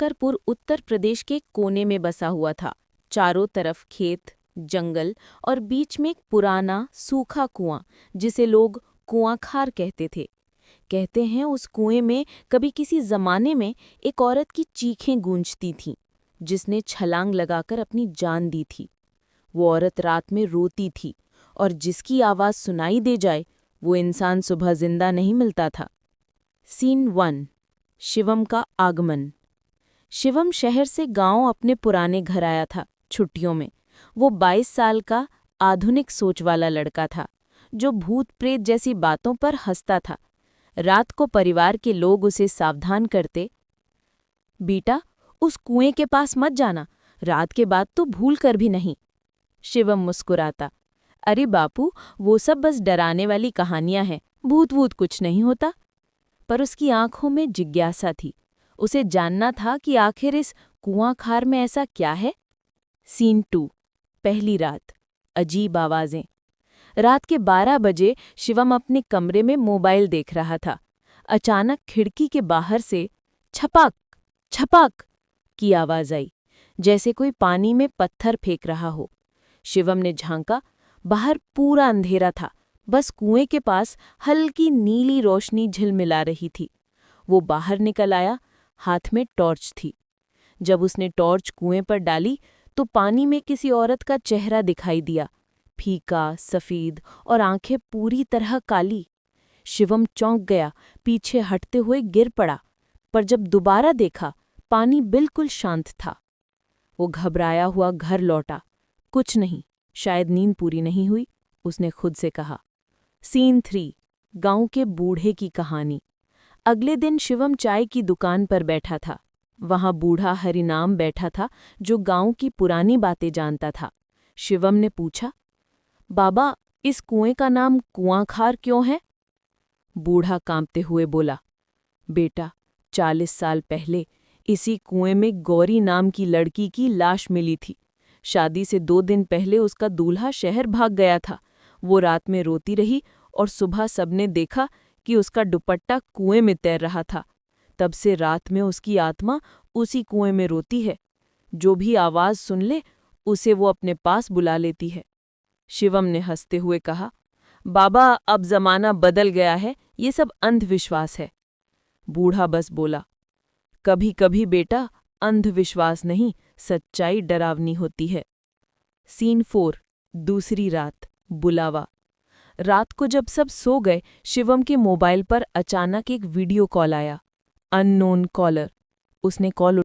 शंकरपुर उत्तर प्रदेश के कोने में बसा हुआ था। चारों तरफ खेत, जंगल और बीच में एक पुराना सूखा कुआं, जिसे लोग कुआं खार कहते थे। कहते हैं उस कुएं में कभी किसी जमाने में एक औरत की चीखें गूंजती थीं, जिसने छलांग लगाकर अपनी जान दी थी। वो औरत रात में रोती थी और जिसकी आवाज सुनाई दे जाए वो इंसान सुबह जिंदा नहीं मिलता था। सीन 1। शिवम का आगमन। शिवम शहर से गांव अपने पुराने घर आया था छुट्टियों में। वो 22 साल का आधुनिक सोच वाला लड़का था, जो भूत प्रेत जैसी बातों पर हंसता था। रात को परिवार के लोग उसे सावधान करते, बेटा उस कुएं के पास मत जाना, रात के बाद तो भूल कर भी नहीं। शिवम मुस्कुराता, अरे बापू, वो सब बस डराने वाली कहानियां हैं, भूत वूत कुछ नहीं होता। पर उसकी आंखों में जिज्ञासा थी। उसे जानना था कि आखिर इस कुआं खार में ऐसा क्या है। सीन 2। पहली रात। अजीब आवाजें। रात के 12 बजे शिवम अपने कमरे में मोबाइल देख रहा था। अचानक खिड़की के बाहर से छपाक छपाक की आवाज आई, जैसे कोई पानी में पत्थर फेंक रहा हो। शिवम ने झांका। बाहर पूरा अंधेरा था, बस कुएं के पास हल्की नीली रोशनी झिलमिला रही थी। वो बाहर निकल आया, हाथ में टॉर्च थी। जब उसने टॉर्च कुएं पर डाली तो पानी में किसी औरत का चेहरा दिखाई दिया, फीका, सफ़ेद और आंखें पूरी तरह काली। शिवम चौंक गया, पीछे हटते हुए गिर पड़ा, पर जब दोबारा देखा पानी बिल्कुल शांत था। वो घबराया हुआ घर लौटा। कुछ नहीं, शायद नींद पूरी नहीं हुई, उसने खुद से कहा। सीन 3। गांव के बूढ़े की कहानी। अगले दिन शिवम चाय की दुकान पर बैठा था। वहां बूढ़ा हरिनाम बैठा था, जो गांव की पुरानी बातें जानता था। शिवम ने पूछा, बाबा, इस कुएं का नाम कुआं खार क्यों है? बूढ़ा कांपते हुए बोला, बेटा, 40 साल पहले इसी कुएं में गौरी नाम की लड़की की लाश मिली थी। शादी से 2 दिन पहले उसका दूल्हा शहर भाग गया था। वो रात में रोती रही और सुबह सबने देखा कि उसका दुपट्टा कुएं में तैर रहा था। तब से रात में उसकी आत्मा उसी कुएं में रोती है। जो भी आवाज सुन ले उसे वो अपने पास बुला लेती है। शिवम ने हंसते हुए कहा, बाबा, अब जमाना बदल गया है, ये सब अंधविश्वास है। बूढ़ा बस बोला, कभी कभी बेटा, अंधविश्वास नहीं, सच्चाई डरावनी होती है। सीन 4। दूसरी रात। बुलावा। रात को जब सब सो गए, शिवम के मोबाइल पर अचानक एक वीडियो कॉल आया। Unknown caller. उसने कॉल